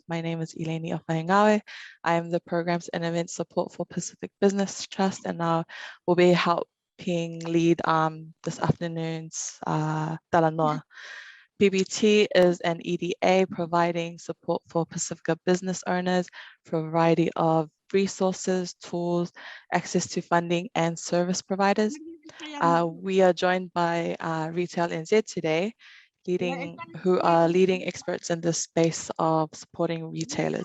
My name is Eleni Ofaingawe. I am the Programs and Events Support for Pacific Business Trust, and I will be helping lead this afternoon's Talanoa. PBT is an EDA providing support for Pacifica business owners for a variety of resources, tools, access to funding, and service providers. We are joined by Retail NZ today, who are leading experts in this space of supporting retailers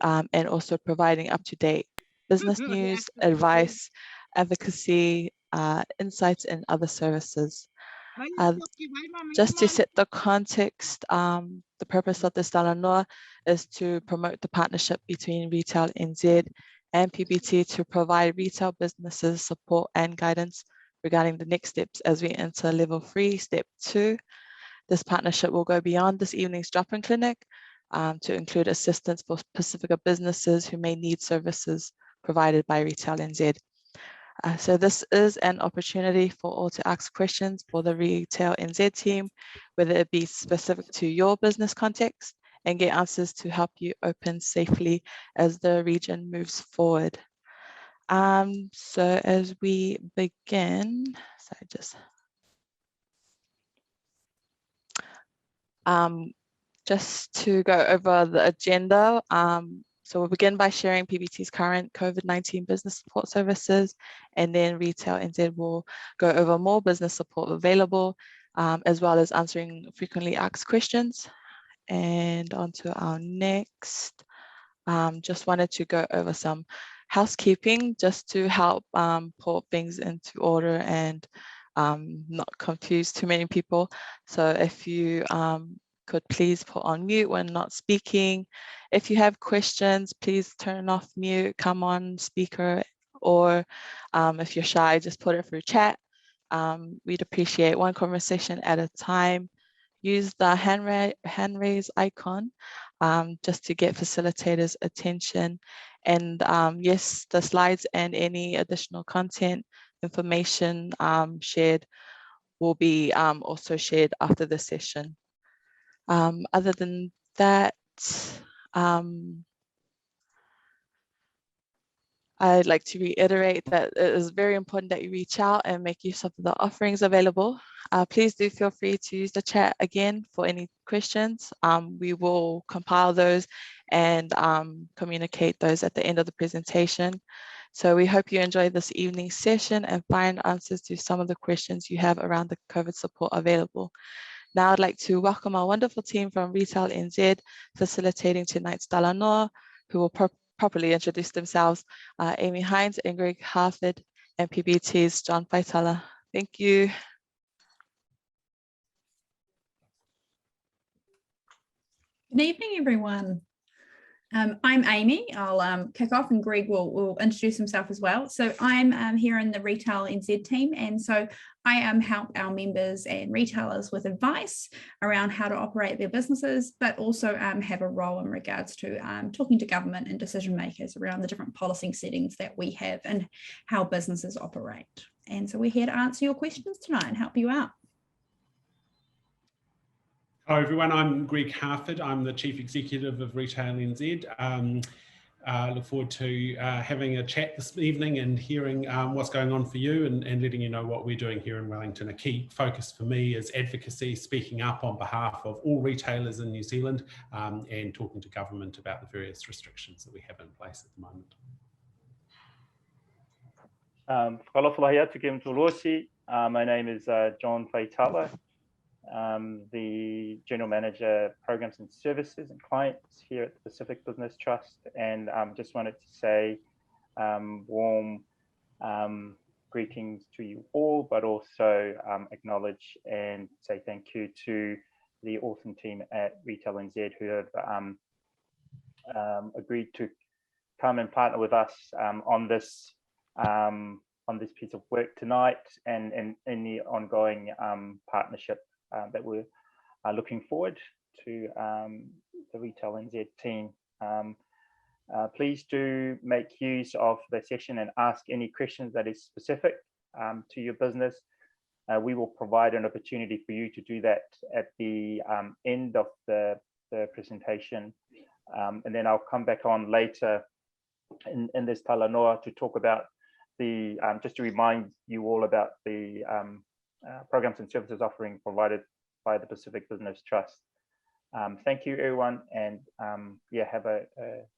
and also providing up-to-date business news, advice, advocacy, insights, and other services. Just to set the context, the purpose of this Talanoa is to promote the partnership between Retail NZ and PBT to provide retail businesses support and guidance regarding the next steps as we enter level 3, step 2. This partnership will go beyond this evening's drop-in clinic to include assistance for Pacifica businesses who may need services provided by Retail NZ. So this is an opportunity for all to ask questions for the Retail NZ team, whether it be specific to your business context, and get answers to help you open safely as the region moves forward. So as we begin, just to go over the agenda, so we'll begin by sharing PBT's current COVID-19 business support services, and then Retail NZ will go over more business support available, as well as answering frequently asked questions. And on to our next, just wanted to go over some housekeeping just to help put things into order and not confuse too many people. So if you could please put on mute when not speaking. If you have questions, please turn off mute, come on speaker, or if you're shy, just put it through chat. We'd appreciate one conversation at a time. Use the hand raise icon just to get facilitators' attention. And yes, the slides and any additional content information shared will be also shared after the session. Other than that, I'd like to reiterate that it is very important that you reach out and make use of the offerings available. Please do feel free to use the chat again for any questions. We will compile those and communicate those at the end of the presentation. So we hope you enjoy this evening's session and find answers to some of the questions you have around the COVID support available. Now I'd like to welcome our wonderful team from Retail NZ facilitating tonight's Talanoa, who will properly introduce themselves, Amy Hines and Greg Harford, and PBT's John Faitala. Thank you. Good evening, everyone. I'm Amy. I'll kick off and Greg will introduce himself as well. So I'm here in the Retail NZ team, and so I help our members and retailers with advice around how to operate their businesses, but also have a role in regards to talking to government and decision makers around the different policy settings that we have and how businesses operate. And so we're here to answer your questions tonight and help you out. Hello everyone, I'm Greg Harford. I'm the Chief Executive of Retail NZ. Look forward to having a chat this evening and hearing what's going on for you and letting you know what we're doing here in Wellington. A key focus for me is advocacy, speaking up on behalf of all retailers in New Zealand and talking to government about the various restrictions that we have in place at the moment. My name is John Faitala. The General Manager, Programs and Services and Clients here at the Pacific Business Trust, and just wanted to say warm greetings to you all, but also acknowledge and say thank you to the awesome team at Retail NZ who have agreed to come and partner with us on this piece of work tonight and in the ongoing partnership that we're looking forward to the Retail NZ team. Please do make use of the session and ask any questions that is specific to your business. We will provide an opportunity for you to do that at the end of the presentation And then I'll come back on later in this talanoa to talk about the, just to remind you all about the programs and services offering provided by the Pacific Business Trust. Thank you, everyone, and yeah, have a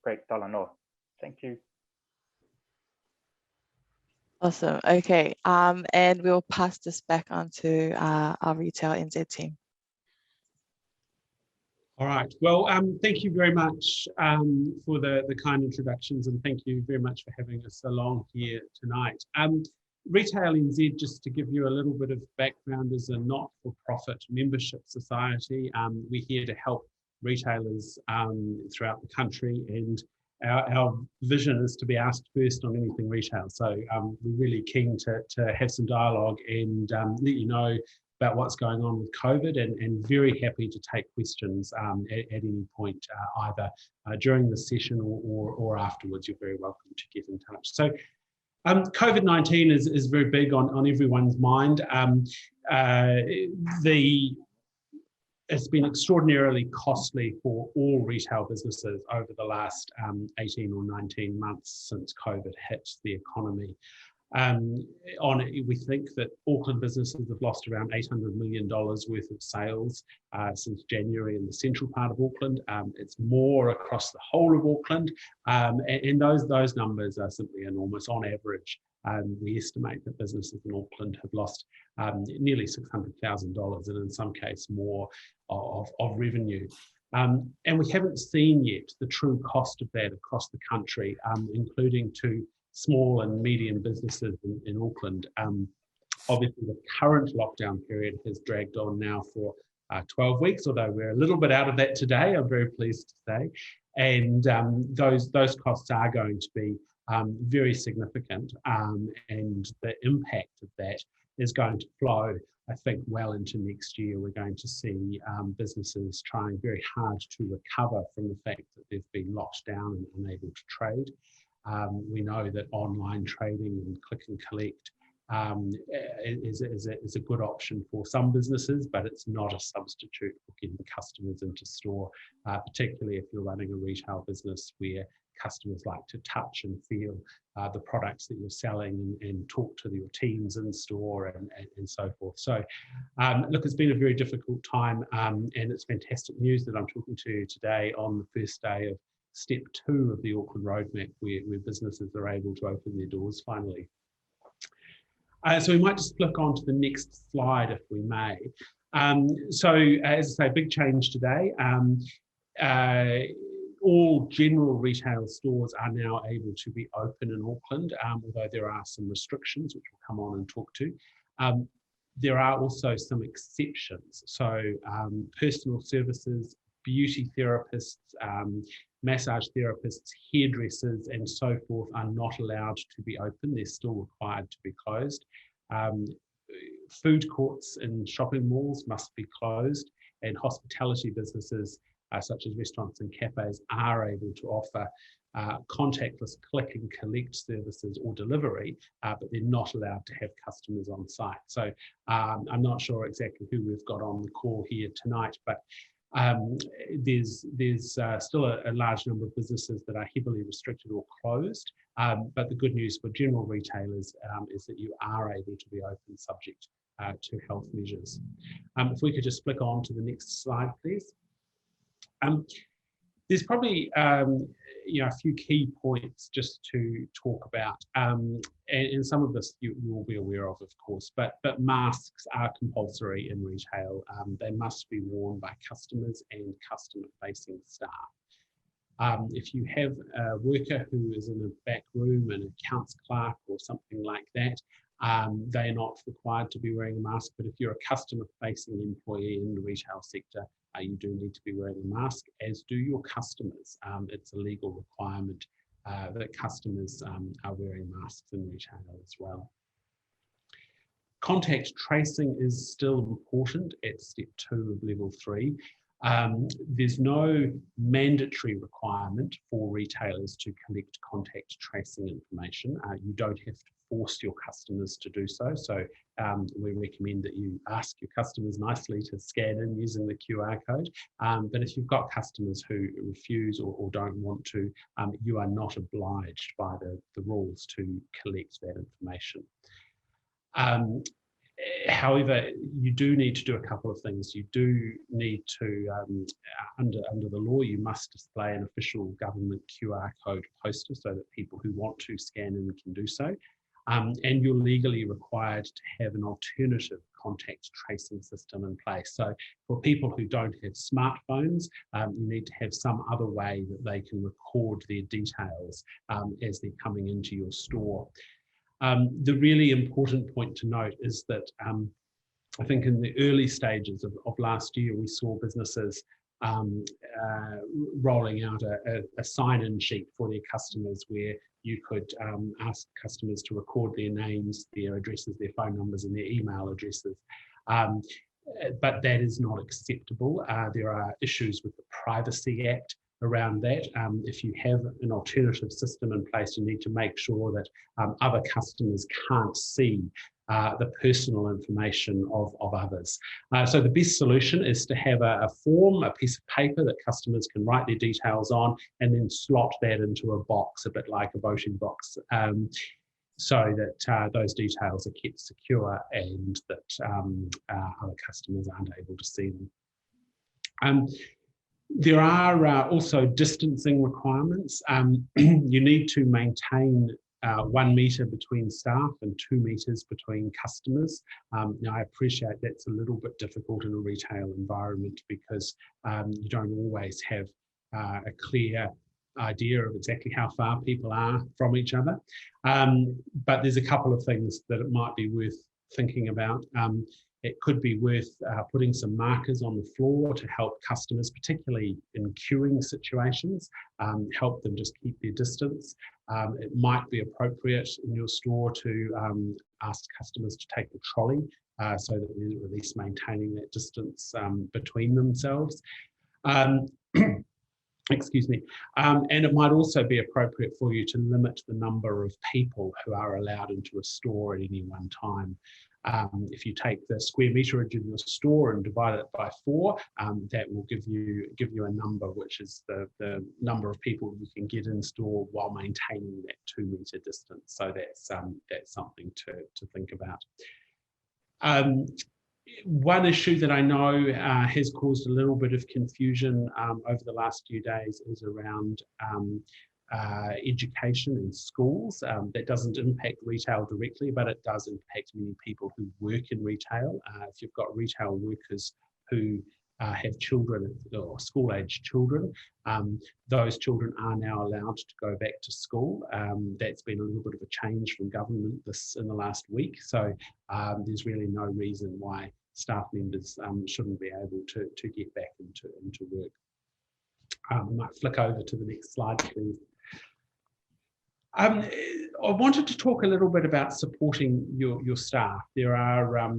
great talanoa. Thank you. Awesome. Okay. And we'll pass this back on to our Retail NZ team. All right. Well, thank you very much for the kind introductions, and thank you very much for having us along here tonight. Retail NZ, just to give you a little bit of background, is a not-for-profit membership society. We're here to help retailers throughout the country, and our vision is to be asked first on anything retail. So we're really keen to have some dialogue and let you know about what's going on with COVID, and very happy to take questions at any point, either during the session or afterwards. You're very welcome to get in touch. So COVID-19 is very big on everyone's mind. It's been extraordinarily costly for all retail businesses over the last 18 or 19 months since COVID hit the economy. We think that Auckland businesses have lost around $800 million worth of sales since January in the central part of Auckland. It's more across the whole of Auckland, and those numbers are simply enormous. On average, we estimate that businesses in Auckland have lost nearly $600,000, and in some cases more of revenue. And we haven't seen yet the true cost of that across the country, including to small and medium businesses in Auckland. Obviously, the current lockdown period has dragged on now for 12 weeks, although we're a little bit out of that today, I'm very pleased to say. And those costs are going to be very significant, and the impact of that is going to flow, I think, well into next year. We're going to see businesses trying very hard to recover from the fact that they've been locked down and unable to trade. We know that online trading and click and collect is a good option for some businesses, but it's not a substitute for getting customers into store, particularly if you're running a retail business where customers like to touch and feel the products that you're selling and talk to your teams in store and so forth. So look, it's been a very difficult time, and it's fantastic news that I'm talking to you today on the first day of step 2 of the Auckland Roadmap, where businesses are able to open their doors finally. So we might just flick on to the next slide, if we may. So as I say, big change today. All general retail stores are now able to be open in Auckland, although there are some restrictions, which we'll come on and talk to. There are also some exceptions. So personal services, beauty therapists, massage therapists, hairdressers, and so forth are not allowed to be open. They're still required to be closed. Food courts in shopping malls must be closed, and hospitality businesses such as restaurants and cafes are able to offer contactless click and collect services or delivery, but they're not allowed to have customers on site. So I'm not sure exactly who we've got on the call here tonight, but there's still a large number of businesses that are heavily restricted or closed, but the good news for general retailers is that you are able to be open subject to health measures. If we could just flick on to the next slide, please. There's probably a few key points just to talk about, and some of this you will be aware of course, but masks are compulsory in retail. They must be worn by customers and customer-facing staff. If you have a worker who is in a back room, an accounts clerk or something like that, they're not required to be wearing a mask, but if you're a customer-facing employee in the retail sector, you do need to be wearing a mask, as do your customers. It's a legal requirement that customers are wearing masks in retail as well. Contact tracing is still important at step 2 of level 3. There's no mandatory requirement for retailers to collect contact tracing information. You don't have to force your customers to do so. So we recommend that you ask your customers nicely to scan in using the QR code. But if you've got customers who refuse or don't want to, you are not obliged by the rules to collect that information. However, you do need to do a couple of things. You do need to, under the law, you must display an official government QR code poster so that people who want to scan in can do so. And you're legally required to have an alternative contact tracing system in place. So for people who don't have smartphones, you need to have some other way that they can record their details as they're coming into your store. The really important point to note is that I think in the early stages of last year, we saw businesses rolling out a sign-in sheet for their customers where you could ask customers to record their names, their addresses, their phone numbers, and their email addresses. But that is not acceptable. There are issues with the Privacy Act around that. If you have an alternative system in place, you need to make sure that other customers can't see the personal information of others. So the best solution is to have a form, a piece of paper that customers can write their details on and then slot that into a box, a bit like a voting box, so that those details are kept secure and that other customers aren't able to see them. There are also distancing requirements. You need to maintain 1 metre between staff and 2 metres between customers. Now, I appreciate that's a little bit difficult in a retail environment because you don't always have a clear idea of exactly how far people are from each other. But there's a couple of things that it might be worth thinking about. It could be worth putting some markers on the floor to help customers, particularly in queuing situations, help them just keep their distance. It might be appropriate in your store to ask customers to take the trolley so that they're at least maintaining that distance between themselves. Excuse me. And it might also be appropriate for you to limit the number of people who are allowed into a store at any one time. If you take the square meterage in the store and divide it by 4, that will give you a number, which is the number of people you can get in store while maintaining that 2 metre distance. So that's something to think about. One issue that I know has caused a little bit of confusion over the last few days is around education in schools. That doesn't impact retail directly, but it does impact many people who work in retail. If you've got retail workers who have children or school-aged children, those children are now allowed to go back to school. That's been a little bit of a change from government in the last week. So there's really no reason why staff members shouldn't be able to get back into work. I might flick over to the next slide, please. I wanted to talk a little bit about supporting your staff. There are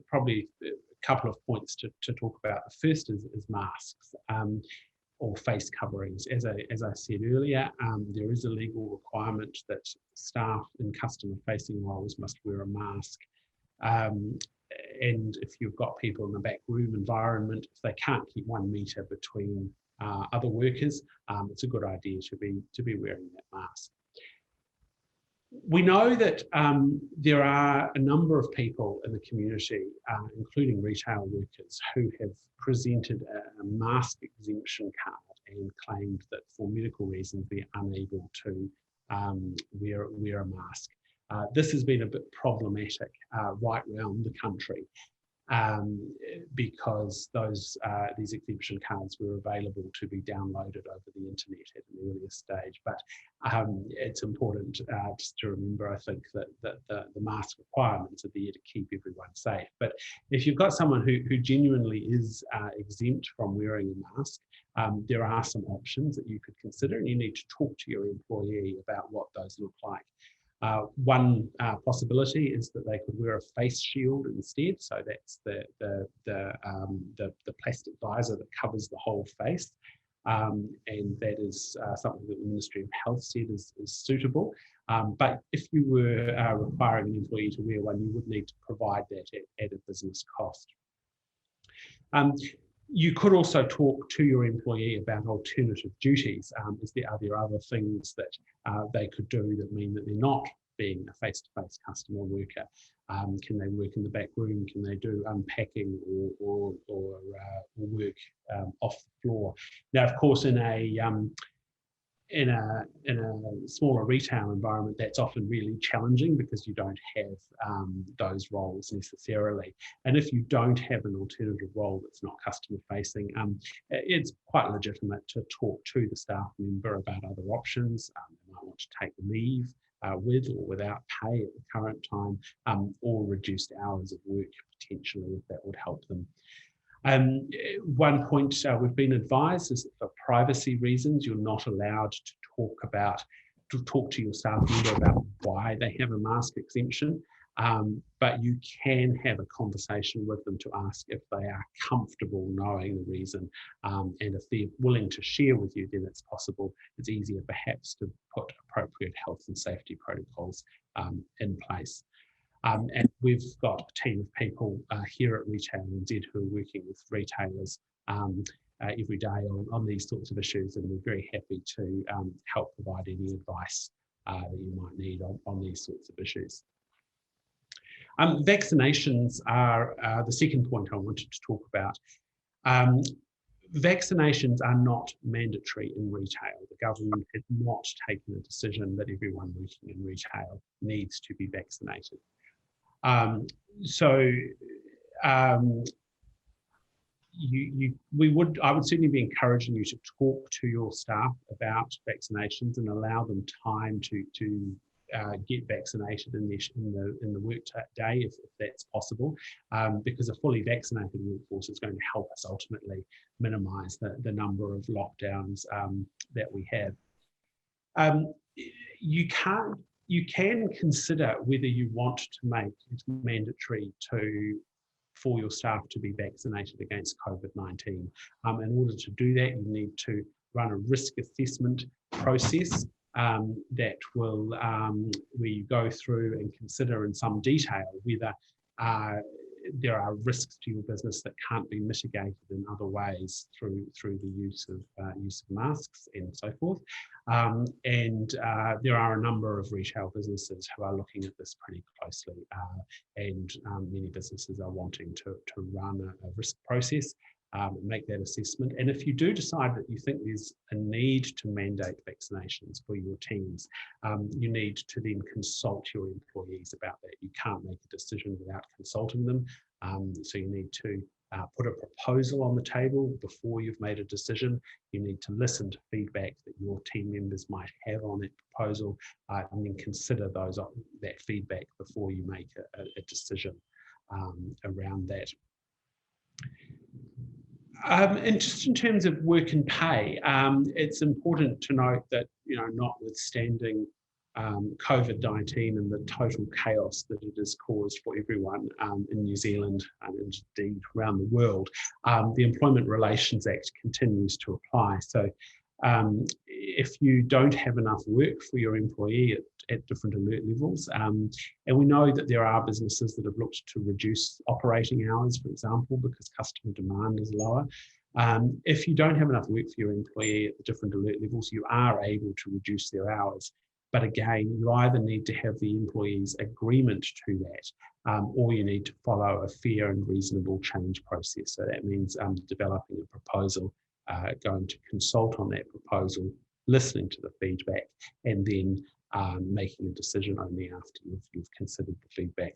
probably a couple of points to talk about. The first is masks or face coverings. As I said earlier, there is a legal requirement that staff in customer-facing roles must wear a mask. And if you've got people in the back room environment, if they can't keep 1 metre between other workers, it's a good idea to be wearing that mask. We know that there are a number of people in the community, including retail workers, who have presented a mask exemption card and claimed that for medical reasons they're unable to wear a mask. This has been a bit problematic right around the country because these exemption cards were available to be downloaded over the internet at an earlier stage. But it's important just to remember, I think, that the mask requirements are there to keep everyone safe. But if you've got someone who genuinely is exempt from wearing a mask, there are some options that you could consider, and you need to talk to your employee about what those look like. One possibility is that they could wear a face shield instead. So that's the plastic visor that covers the whole face. And that is something that the Ministry of Health said is suitable. But if you were requiring an employee to wear one, you would need to provide that at a business cost. You could also talk to your employee about alternative duties. Are there other things that they could do that mean that they're not being a face-to-face customer worker? Can they work in the back room? Can they do unpacking or work off the floor? Now, of course, in a smaller retail environment, that's often really challenging because you don't have those roles necessarily. And if you don't have an alternative role that's not customer facing, it's quite legitimate to talk to the staff member about other options. They might want to take leave with or without pay at the current time, or reduced hours of work potentially, if that would help them. One point we've been advised is that for privacy reasons, you're not allowed to talk to your staff member about why they have a mask exemption, but you can have a conversation with them to ask if they are comfortable knowing the reason, and if they're willing to share with you, then it's possible. It's easier perhaps to put appropriate health and safety protocols in place. And we've got a team of people here at Retail NZ who are working with retailers every day on these sorts of issues, and we're very happy to help provide any advice that you might need on these sorts of issues. Vaccinations are the second point I wanted to talk about. Vaccinations are not mandatory in retail. The government has not taken a decision that everyone working in retail needs to be vaccinated. I would certainly be encouraging you to talk to your staff about vaccinations and allow them time to get vaccinated in the work day if that's possible, because a fully vaccinated workforce is going to help us ultimately minimise the number of lockdowns that we have. You can consider whether you want to make it mandatory for your staff to be vaccinated against COVID-19. In order to do that, you need to run a risk assessment process that will, where you go through and consider in some detail whether there are risks to your business that can't be mitigated in other ways through the use of masks and so forth. There are a number of retail businesses who are looking at this pretty closely, and many businesses are wanting to run a risk process, make that assessment. And if you do decide that you think there's a need to mandate vaccinations for your teams, you need to then consult your employees about that. You can't make a decision without consulting them. So you need to put a proposal on the table before you've made a decision. You need to listen to feedback that your team members might have on that proposal, and then consider that feedback before you make a decision around that. And just in terms of work and pay, it's important to note that, notwithstanding COVID-19 and the total chaos that it has caused for everyone in New Zealand and indeed around the world, the Employment Relations Act continues to apply. So if you don't have enough work for your employee at different alert levels, and we know that there are businesses that have looked to reduce operating hours, for example, because customer demand is lower. If you don't have enough work for your employee at the different alert levels, you are able to reduce their hours. But again, you either need to have the employee's agreement to that, or you need to follow a fair and reasonable change process. So that means developing a proposal, going to consult on that proposal, listening to the feedback, and then making a decision only after you've considered the feedback.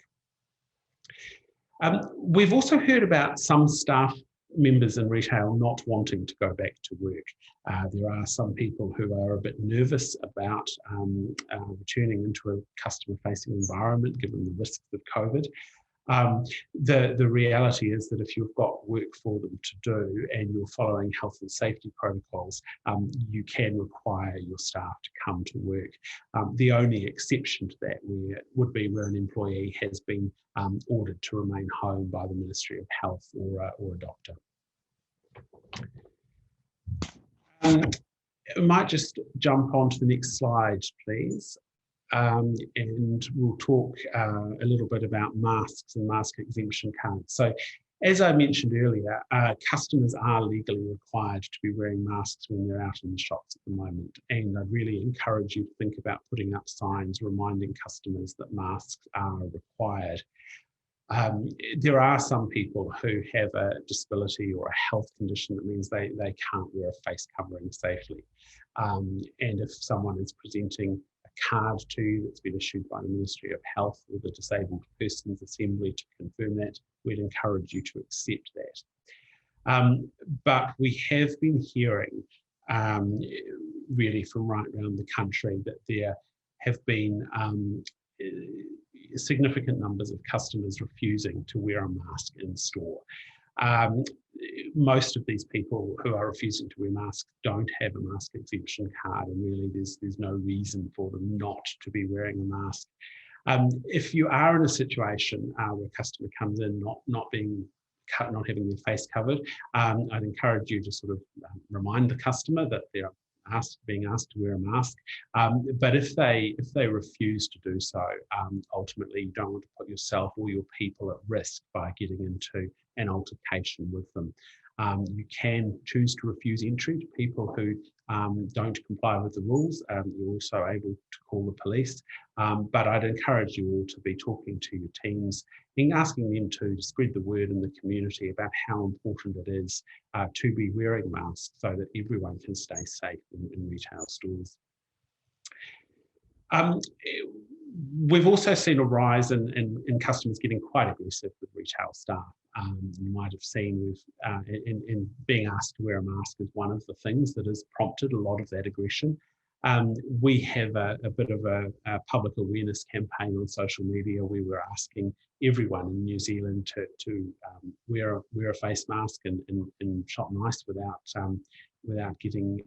We've also heard about some staff members in retail not wanting to go back to work. There are some people who are a bit nervous about returning into a customer-facing environment given the risks of COVID. The reality is that if you've got work for them to do and you're following health and safety protocols, you can require your staff to come to work. The only exception to that would be where an employee has been ordered to remain home by the Ministry of Health or a doctor. I might just jump on to the next slide, please. And we'll talk a little bit about masks and mask exemption cards. So as I mentioned earlier, customers are legally required to be wearing masks when they're out in the shops at the moment. And I really encourage you to think about putting up signs reminding customers that masks are required. There are some people who have a disability or a health condition that means they can't wear a face covering safely. And if someone is presenting a card to you that's been issued by the Ministry of Health or the Disabled Persons Assembly to confirm that, we'd encourage you to accept that. But we have been hearing really from right around the country that there have been significant numbers of customers refusing to wear a mask in store. Most of these people who are refusing to wear masks don't have a mask exemption card, and really there's no reason for them not to be wearing a mask. If you are in a situation where a customer comes in not having their face covered, I'd encourage you to sort of remind the customer that they're being asked to wear a mask. But if they refuse to do so, ultimately you don't want to put yourself or your people at risk by getting into an altercation with them. You can choose to refuse entry to people who don't comply with the rules. You're also able to call the police. But I'd encourage you all to be talking to your teams and asking them to spread the word in the community about how important it is to be wearing masks so that everyone can stay safe in retail stores. We've also seen a rise in customers getting quite aggressive with retail staff. You might have seen in being asked to wear a mask is one of the things that has prompted a lot of that aggression. We have a bit of a public awareness campaign on social media where we're asking everyone in New Zealand to wear a face mask and shop nice without getting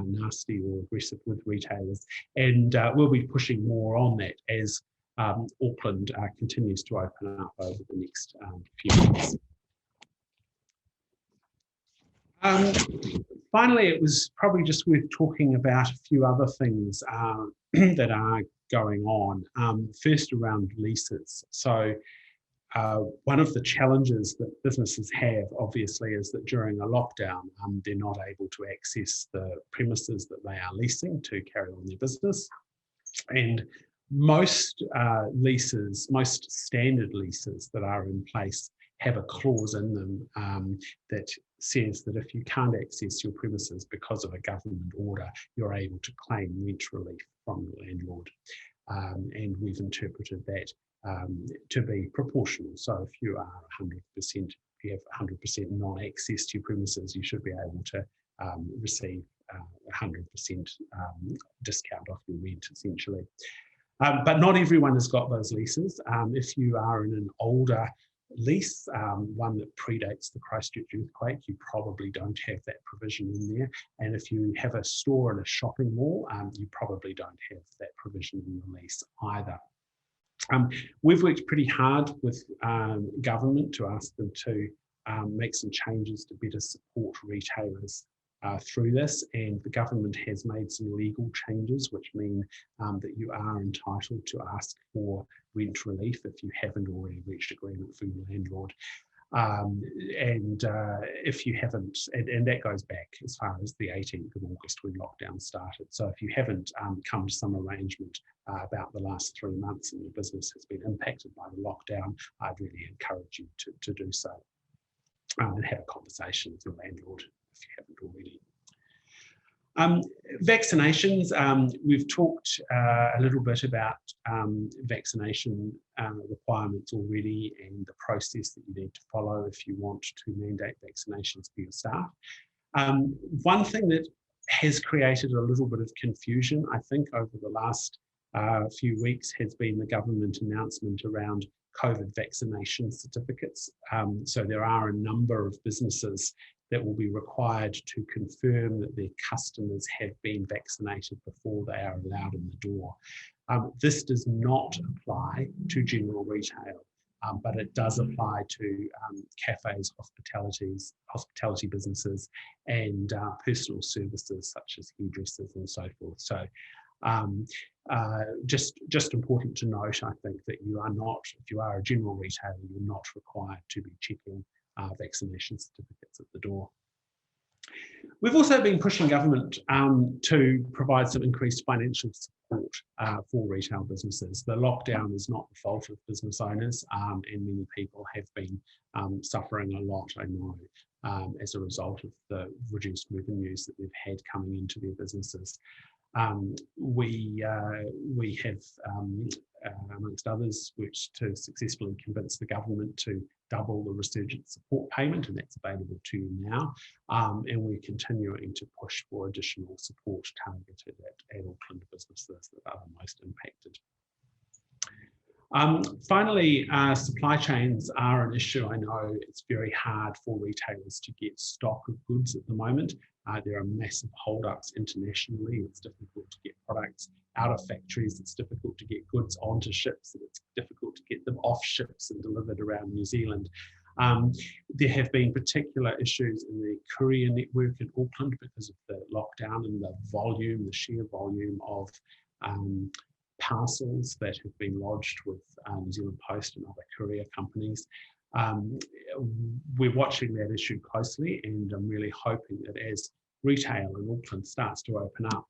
nasty or aggressive with retailers. And we'll be pushing more on that as Auckland continues to open up over the next few months. Finally, it was probably just worth talking about a few other things that are going on. First, around leases. So one of the challenges that businesses have, obviously, is that during a lockdown, they're not able to access the premises that they are leasing to carry on their business. And most leases, most standard leases that are in place have a clause in them that says that if you can't access your premises because of a government order, you're able to claim rent relief from the landlord. And we've interpreted that to be proportional. So if you are 100%, you have 100% non-access to your premises, you should be able to receive 100% discount off your rent, essentially. But not everyone has got those leases. If you are in an older lease, one that predates the Christchurch earthquake, you probably don't have that provision in there. And if you have a store in a shopping mall, you probably don't have that provision in the lease either. We've worked pretty hard with government to ask them to make some changes to better support retailers through this, and the government has made some legal changes which mean that you are entitled to ask for rent relief if you haven't already reached agreement for your landlord. If you haven't, and that goes back as far as the 18th of August when lockdown started. So if you haven't come to some arrangement about the last 3 months and your business has been impacted by the lockdown, I'd really encourage you to do so and have a conversation with your landlord if you haven't already. Vaccinations, we've talked a little bit about vaccination requirements already and the process that you need to follow if you want to mandate vaccinations for your staff. One thing that has created a little bit of confusion, I think, over the last few weeks has been the government announcement around COVID vaccination certificates. So there are a number of businesses that will be required to confirm that their customers have been vaccinated before they are allowed in the door. This does not apply to general retail, but it does apply to cafes, hospitality businesses, and personal services such as hairdressers and so forth. So just important to note, I think, that you are not, if you are a general retailer, you're not required to be checking vaccination certificates at the door. We've also been pushing government to provide some increased financial support for retail businesses. The lockdown is not the fault of business owners, and many people have been suffering a lot, I know, as a result of the reduced revenues that they've had coming into their businesses. We have, amongst others, worked to successfully convince the government to double the resurgence support payment, and that's available to you now. And we're continuing to push for additional support targeted at Auckland businesses that are the most impacted. Finally, supply chains are an issue. I know it's very hard for retailers to get stock of goods at the moment. There are massive holdups internationally. It's difficult to get products out of factories. It's difficult to get goods onto ships, and it's difficult to get them off ships and delivered around New Zealand. There have been particular issues in the courier network in Auckland because of the lockdown and the sheer volume of parcels that have been lodged with New Zealand Post and other courier companies. We're watching that issue closely, and I'm really hoping that as retail in Auckland starts to open up,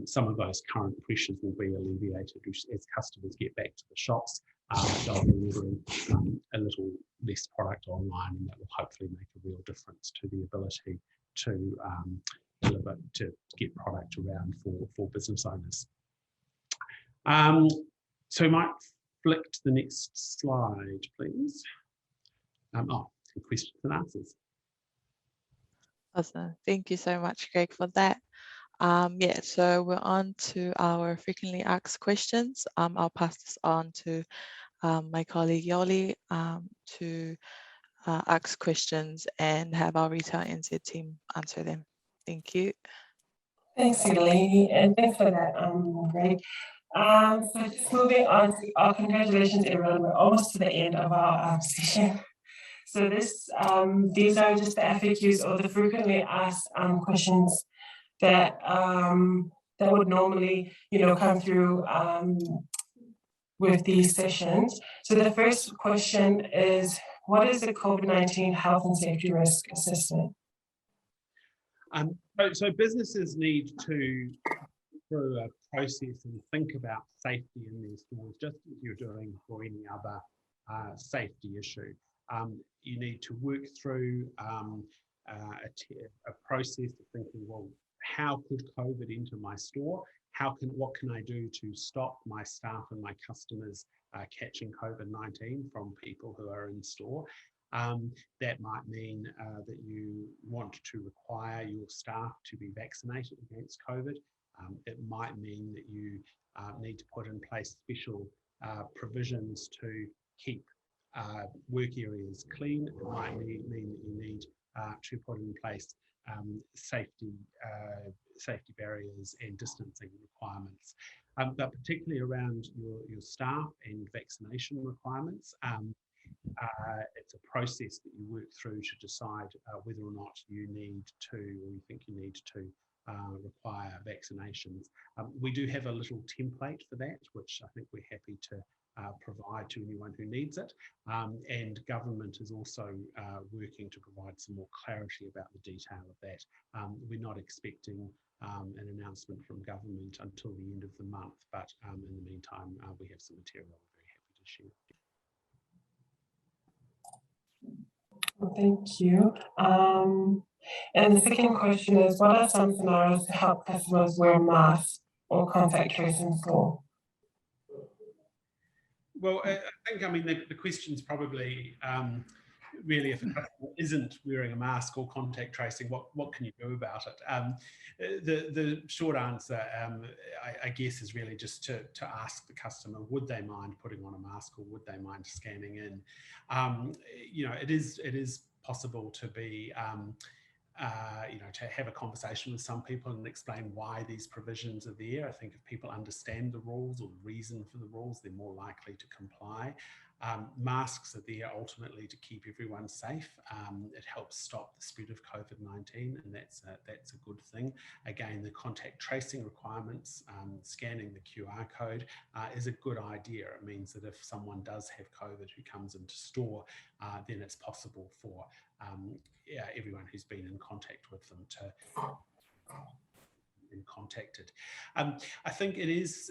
some of those current pressures will be alleviated as customers get back to the shops. They'll be ordering a little less product online, and that will hopefully make a real difference to the ability to deliver, to get product around for business owners. So we might flick to the next slide, please. Questions and answers. Awesome. Thank you so much, Greg, for that. Yeah, so we're on to our frequently asked questions. I'll pass this on to my colleague Yoli to ask questions and have our Retail NZ team answer them. Thank you. Thanks, Elaine, and thanks for that, Greg. So just moving on to our congratulations, everyone. We're almost to the end of our session. So these are just the FAQs, or the frequently asked questions that that would normally, come through with these sessions. So the first question is, what is the COVID-19 health and safety risk assessment? So businesses need to go through a process and think about safety in their stores, just as you're doing for any other safety issue. You need to work through a process of thinking, well, how could COVID enter my store? What can I do to stop my staff and my customers catching COVID-19 from people who are in store? That might mean that you want to require your staff to be vaccinated against COVID. It might mean that you need to put in place special provisions to keep work areas clean. It might mean that you need to put in place safety barriers and distancing requirements. But particularly around your staff and vaccination requirements, it's a process that you work through to decide whether or not you need to, or you think you need to require vaccinations. We do have a little template for that, which I think we're happy to provide to anyone who needs it. And government is also working to provide some more clarity about the detail of that. We're not expecting an announcement from government until the end of the month, but in the meantime, we have some material we're very happy to share. Thank you. And the second question is, what are some scenarios to help customers wear masks or contact trace in store? Well, I think, the question's probably really, if a customer isn't wearing a mask or contact tracing, what can you do about it? The short answer, I guess, is really just to ask the customer, would they mind putting on a mask, or would they mind scanning in? You know, it is possible to be you know, to have a conversation with some people and explain why these provisions are there. I think if people understand the rules or the reason for the rules, they're more likely to comply. Masks are there ultimately to keep everyone safe. It helps stop the spread of COVID-19, and that's a good thing. Again, the contact tracing requirements, scanning the QR code is a good idea. It means that if someone does have COVID who comes into store, then it's possible for everyone who's been in contact with them to been contacted. I think it is,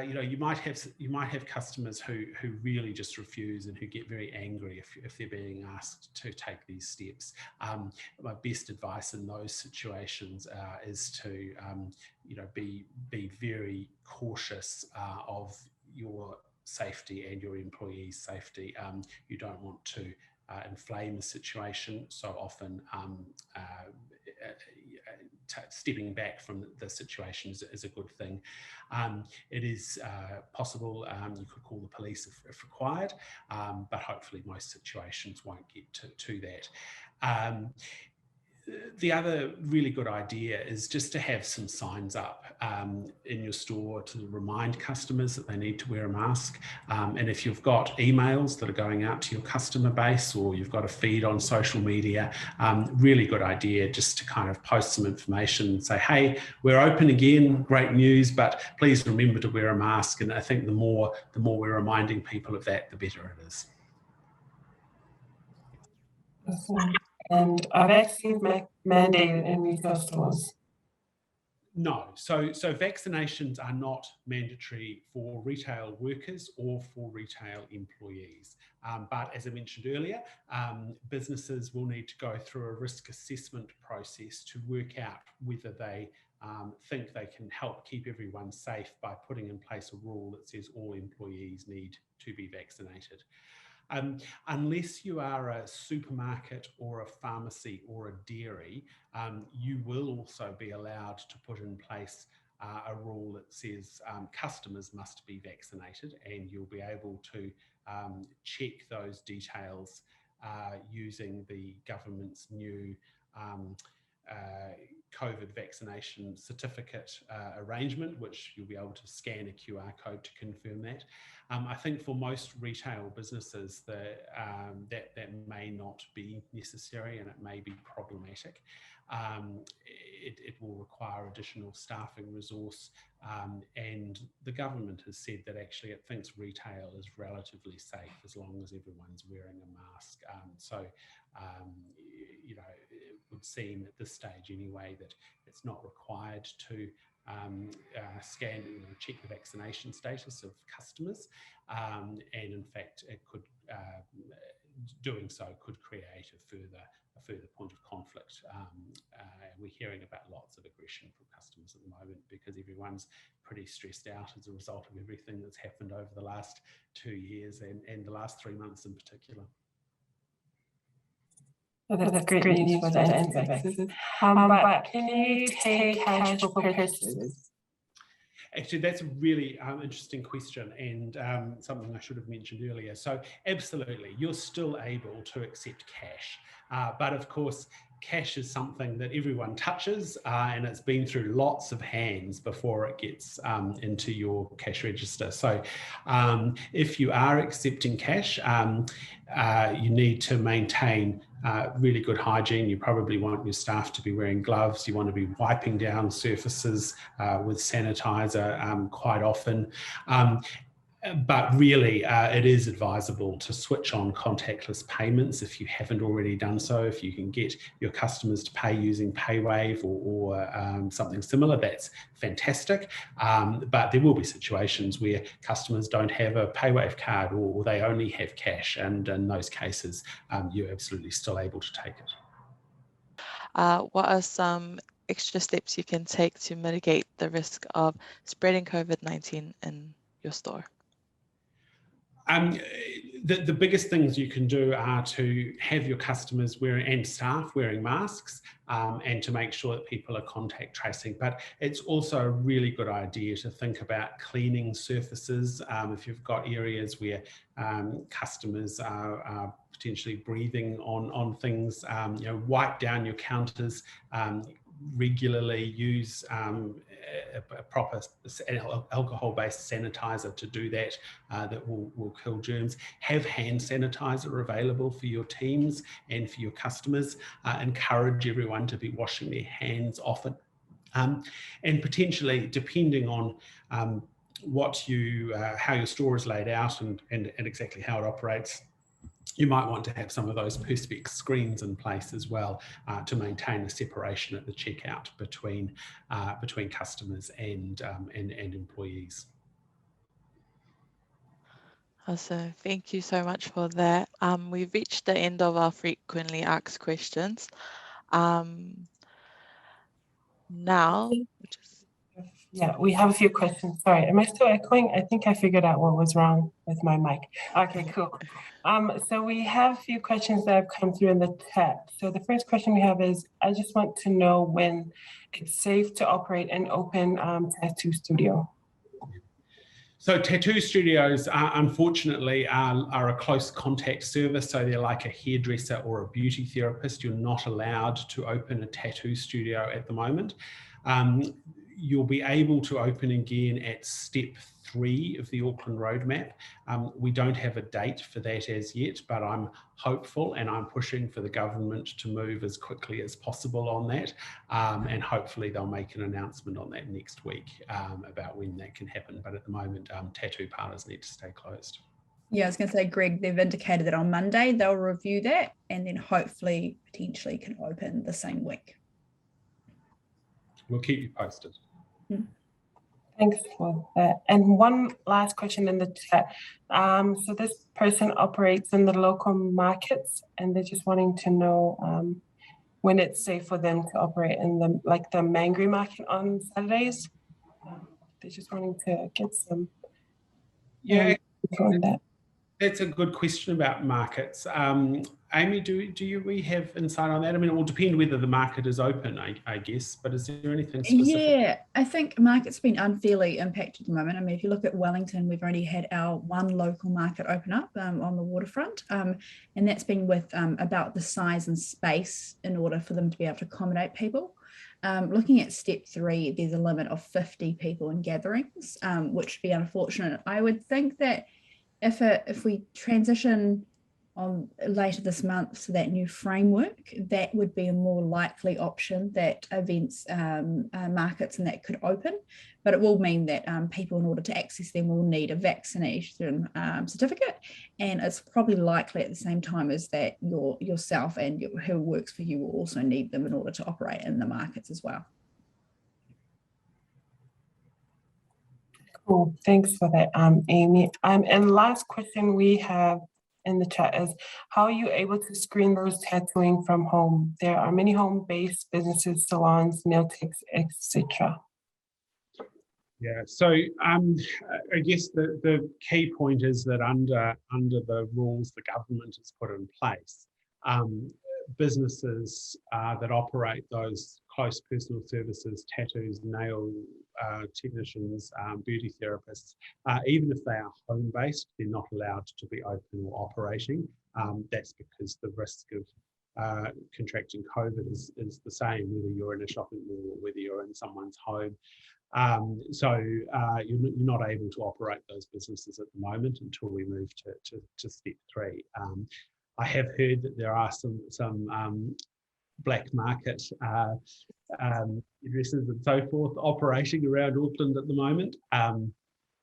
you know, you might have customers who really just refuse and who get very angry if they're being asked to take these steps. My best advice in those situations is to, you know, be very cautious of your safety and your employees' safety. You don't want to inflame the situation. So often stepping back from the situation is a good thing. It is possible you could call the police if required, but hopefully most situations won't get to that. The other really good idea is just to have some signs up in your store to remind customers that they need to wear a mask. And if you've got emails that are going out to your customer base, or you've got a feed on social media, really good idea just to kind of post some information and say, hey, we're open again, great news, but please remember to wear a mask. And I think the more we're reminding people of that, the better it is. And are vaccines mandated in retail stores? No, so vaccinations are not mandatory for retail workers or for retail employees. But as I mentioned earlier, businesses will need to go through a risk assessment process to work out whether they think they can help keep everyone safe by putting in place a rule that says all employees need to be vaccinated. Unless you are a supermarket or a pharmacy or a dairy, you will also be allowed to put in place a rule that says customers must be vaccinated, and you'll be able to check those details using the government's new COVID vaccination certificate arrangement, which you'll be able to scan a QR code to confirm that. I think for most retail businesses that may not be necessary, and it may be problematic. It will require additional staffing resource, and the government has said that actually it thinks retail is relatively safe as long as everyone's wearing a mask. You know, it would seem at this stage anyway that it's not required to scan, you know, check the vaccination status of customers, and in fact it could doing so could create a further point of conflict. We're hearing about lots of aggression from customers at the moment because everyone's pretty stressed out as a result of everything that's happened over the last 2 years and the last 3 months in particular. Well, that's great news for the anti-vaxxers. But can you take cash for purchases? Actually, that's a really interesting question, and something I should have mentioned earlier. So absolutely, you're still able to accept cash. But of course, cash is something that everyone touches, and it's been through lots of hands before it gets into your cash register. So if you are accepting cash, you need to maintain really good hygiene. You probably want your staff to be wearing gloves. You want to be wiping down surfaces with sanitizer quite often. But really, it is advisable to switch on contactless payments if you haven't already done so. If you can get your customers to pay using PayWave or something similar, that's fantastic. But there will be situations where customers don't have a PayWave card or they only have cash, and in those cases, you're absolutely still able to take it. What are some extra steps you can take to mitigate the risk of spreading COVID-19 in your store? The biggest things you can do are to have your customers and staff wearing masks, and to make sure that people are contact tracing. But it's also a really good idea to think about cleaning surfaces. If you've got areas where customers are potentially breathing on things, wipe down your counters regularly, use a proper alcohol-based sanitizer to do that, that will kill germs. Have hand sanitizer available for your teams and for your customers. Encourage everyone to be washing their hands often. And potentially, depending on how your store is laid out and exactly how it operates, you might want to have some of those perspex screens in place as well, to maintain a separation at the checkout between customers and employees. Awesome. Thank you so much for that. We've reached the end of our frequently asked questions. Now, yeah, we have a few questions. Sorry, am I still echoing? I think I figured out what was wrong with my mic. Okay, cool. So we have a few questions that have come through in the chat. So the first question we have is, I just want to know when it's safe to operate an open tattoo studio. So tattoo studios, unfortunately, are a close contact service. So they're like a hairdresser or a beauty therapist. You're not allowed to open a tattoo studio at the moment. You'll be able to open again at step 3 of the Auckland roadmap. We don't have a date for that as yet, but I'm hopeful and I'm pushing for the government to move as quickly as possible on that. And hopefully they'll make an announcement on that next week, about when that can happen. But at the moment, tattoo parlours need to stay closed. Yeah, I was going to say, Greg, they've indicated that on Monday they'll review that and then hopefully potentially can open the same week. We'll keep you posted. Thanks for that. And one last question in the chat. So this person operates in the local markets and they're just wanting to know when it's safe for them to operate in the Mangere market on Saturdays. They're just wanting to get some info on that. That's a good question about markets. Amy, do we have insight on that? I mean, it will depend whether the market is open, I guess, but is there anything specific? Yeah, I think market's been unfairly impacted at the moment. I mean, if you look at Wellington, we've already had our one local market open up on the waterfront, and that's been with about the size and space in order for them to be able to accommodate people. Looking at step 3, there's a limit of 50 people in gatherings, which would be unfortunate. I would think that if we transition on later this month to that new framework, that would be a more likely option that events, markets and that could open, but it will mean that people, in order to access them, will need a vaccination certificate, and it's probably likely at the same time as that yourself and who works for you will also need them in order to operate in the markets as well. Cool, thanks for that, Amy. And last question we have in the chat is, how are you able to screen those tattooing from home? There are many home-based businesses, salons, nail techs, etc. Yeah, so I guess the key point is that under the rules the government has put in place, businesses that operate those close personal services, tattoos, nail technicians, beauty therapists, even if they are home-based, they're not allowed to be open or operating. That's because the risk of contracting COVID is the same, whether you're in a shopping mall or whether you're in someone's home. So you're not able to operate those businesses at the moment until we move to step 3. I have heard that there are some black market addresses and so forth operating around Auckland at the moment.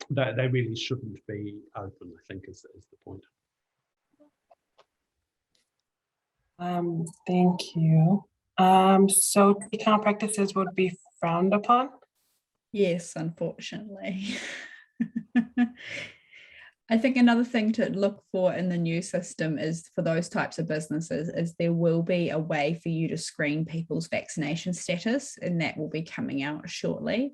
They really shouldn't be open, I think, is the point. Thank you. So take-home practices would be frowned upon? Yes, unfortunately. I think another thing to look for in the new system is, for those types of businesses, is there will be a way for you to screen people's vaccination status, and that will be coming out shortly.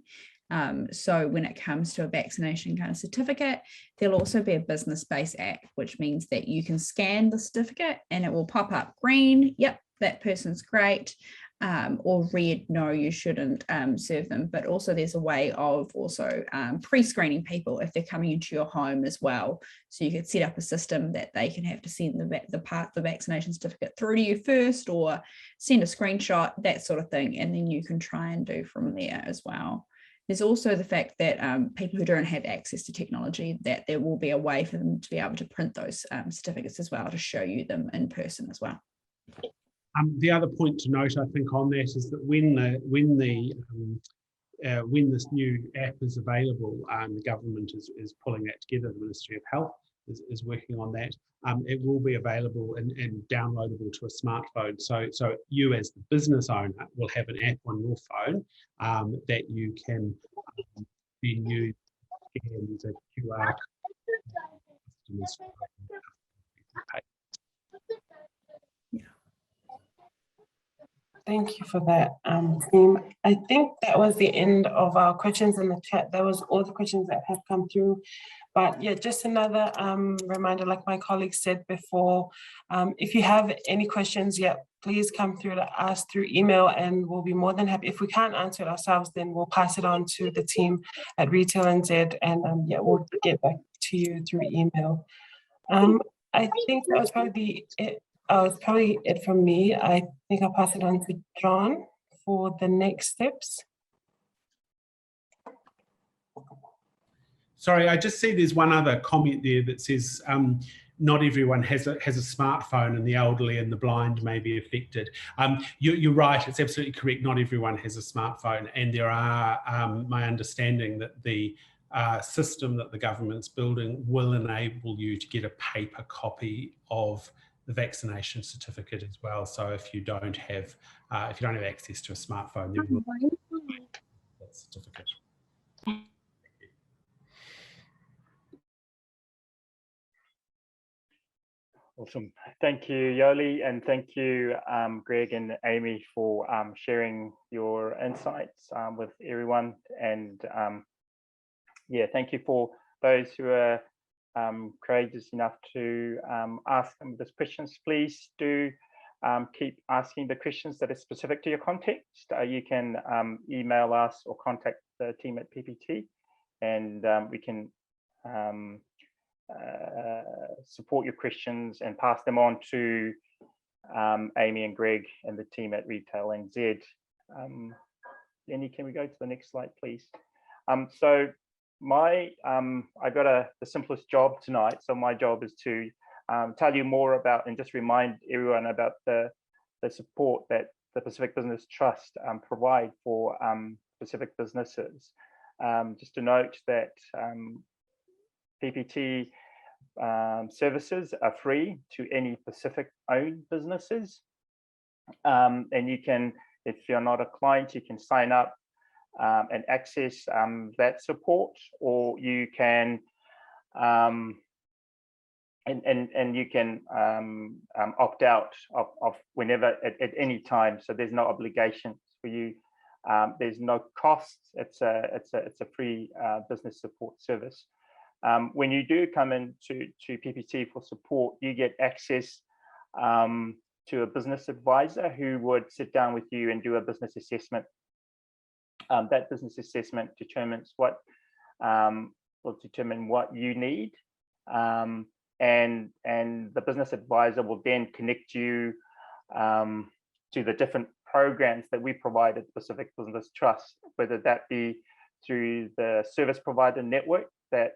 So when it comes to a vaccination kind of certificate, there'll also be a business-based app, which means that you can scan the certificate and it will pop up green, yep, that person's great, or red, no, you shouldn't serve them. But also there's a way of also pre-screening people if they're coming into your home as well. So you could set up a system that they can have to send the vaccination certificate through to you first, or send a screenshot, that sort of thing, and then you can try and do from there as well. There's also the fact that people who don't have access to technology, that there will be a way for them to be able to print those certificates as well, to show you them in person as well. The other point to note, I think, on that is that when this new app is available, the government is pulling that together. The Ministry of Health is working on that. It will be available and downloadable to a smartphone. So you as the business owner will have an app on your phone that you can then use as a QR code. Thank you for that, team. I think that was the end of our questions in the chat. That was all the questions that have come through. But yeah, just another reminder, like my colleague said before, if you have any questions, yeah, please come through to us through email and we'll be more than happy. If we can't answer it ourselves, then we'll pass it on to the team at Retail NZ, and yeah, we'll get back to you through email. I think that was probably it's probably it from me. I think I'll pass it on to John for the next steps. Sorry, I just see there's one other comment there that says not everyone has a smartphone and the elderly and the blind may be affected. You're right, it's absolutely correct. Not everyone has a smartphone, and there are, my understanding that the system that the government's building will enable you to get a paper copy of the vaccination certificate as well. So if you don't have access to a smartphone, there will be that certificate. Awesome. Thank you, Yoli, and thank you, Greg and Amy, for sharing your insights with everyone. And yeah, thank you for those who are courageous enough to ask them these questions. Please do keep asking the questions that are specific to your context. You can email us or contact the team at PPT, and we can support your questions and pass them on to Amy and Greg and the team at Retail NZ. Lenny, can we go to the next slide, please? So I got the simplest job tonight. So my job is to tell you more about and just remind everyone about the support that the Pacific Business Trust provide for Pacific businesses. Just to note that PPT services are free to any Pacific-owned businesses, and you can, if you're not a client, you can sign up and access that support, or you can and you can opt out of whenever at any time. So there's no obligations for you. There's no costs. It's a free business support service. When you do come into PPT for support, you get access to a business advisor who would sit down with you and do a business assessment. That business assessment determines what will determine what you need, and the business advisor will then connect you to the different programs that we provide at Pacific Business Trust, whether that be through the service provider network that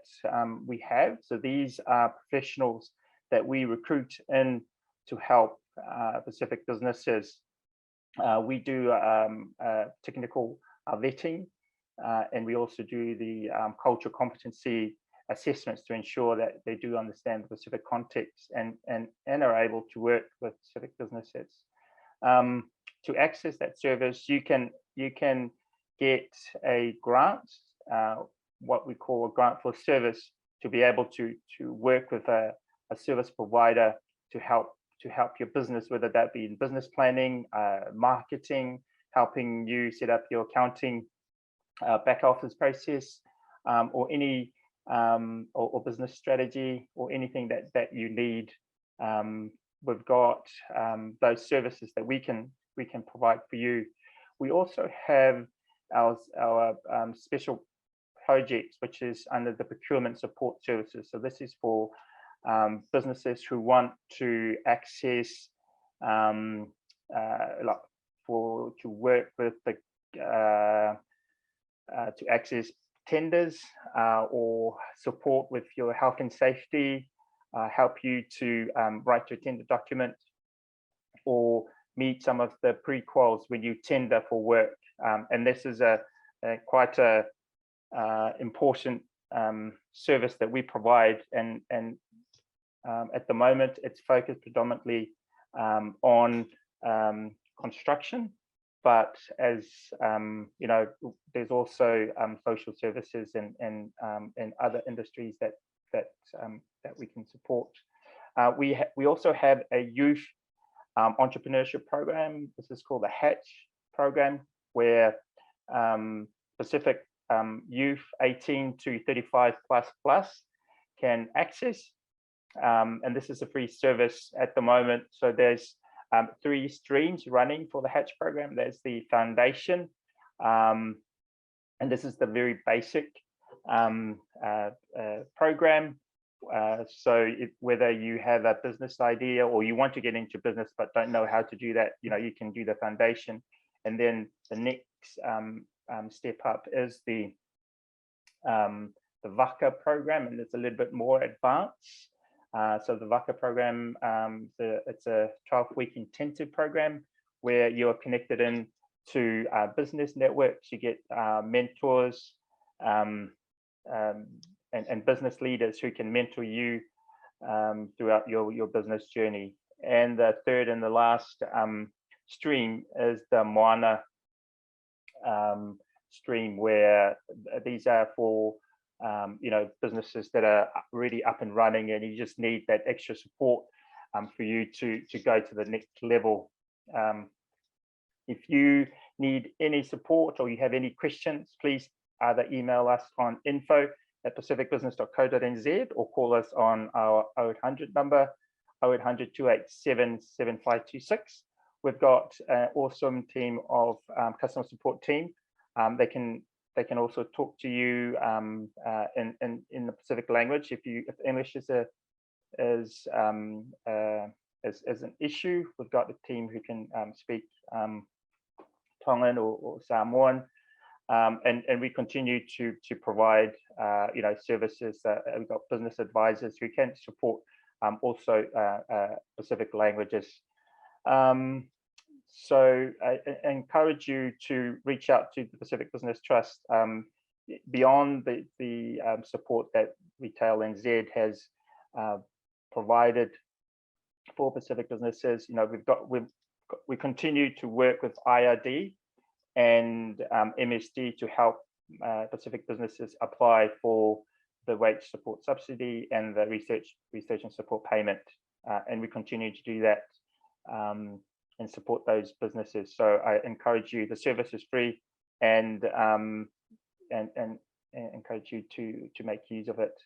we have. So these are professionals that we recruit in to help Pacific businesses. We do technical vetting, and we also do the cultural competency assessments to ensure that they do understand the Pacific context and are able to work with Pacific businesses. To access that service, you can get a grant, what we call a grant for service, to be able to work with a service provider to help your business, whether that be in business planning, marketing, helping you set up your accounting back office process, or any or business strategy, or anything that you need, we've got those services that we can provide for you. We also have our special projects, which is under the procurement support services. So this is for businesses who want to access like to work with the to access tenders, or support with your health and safety, help you to write your tender document, or meet some of the pre-quals when you tender for work. And this is quite a important service that we provide, and at the moment it's focused predominantly on construction, but as you know, there's also social services and other industries that we can support. We also have a youth entrepreneurship program. This is called the Hatch program, where Pacific youth 18 to 35 plus can access, and this is a free service at the moment. So there's 3 streams running for the Hatch program. There's the foundation, and this is the very basic program. So whether you have a business idea or you want to get into business but don't know how to do that, you know, you can do the foundation. And then the next step up is the VACA program, and it's a little bit more advanced. So the VACA program, it's a 12-week intensive program where you're connected in to business networks. You get mentors and business leaders who can mentor you throughout your business journey. And the third and the last stream is the Moana stream, where these are for you know, businesses that are really up and running, and you just need that extra support for you to go to the next level. If you need any support or you have any questions, please either email us on info@pacificbusiness.co.nz or call us on our 0800 number, 0800 287 7526. We've got an awesome team of customer support team. They can also talk to you in the Pacific language. If English is an issue, we've got a team who can speak Tongan or Samoan, and we continue to provide you know, services. We've got business advisors who can support also Pacific languages. So I encourage you to reach out to the Pacific Business Trust beyond the support that Retail NZ has provided for Pacific businesses. You know, we continue to work with IRD and MSD to help Pacific businesses apply for the wage support subsidy and the research and support payment, and we continue to do that and support those businesses. So I encourage you. The service is free, and encourage you to make use of it.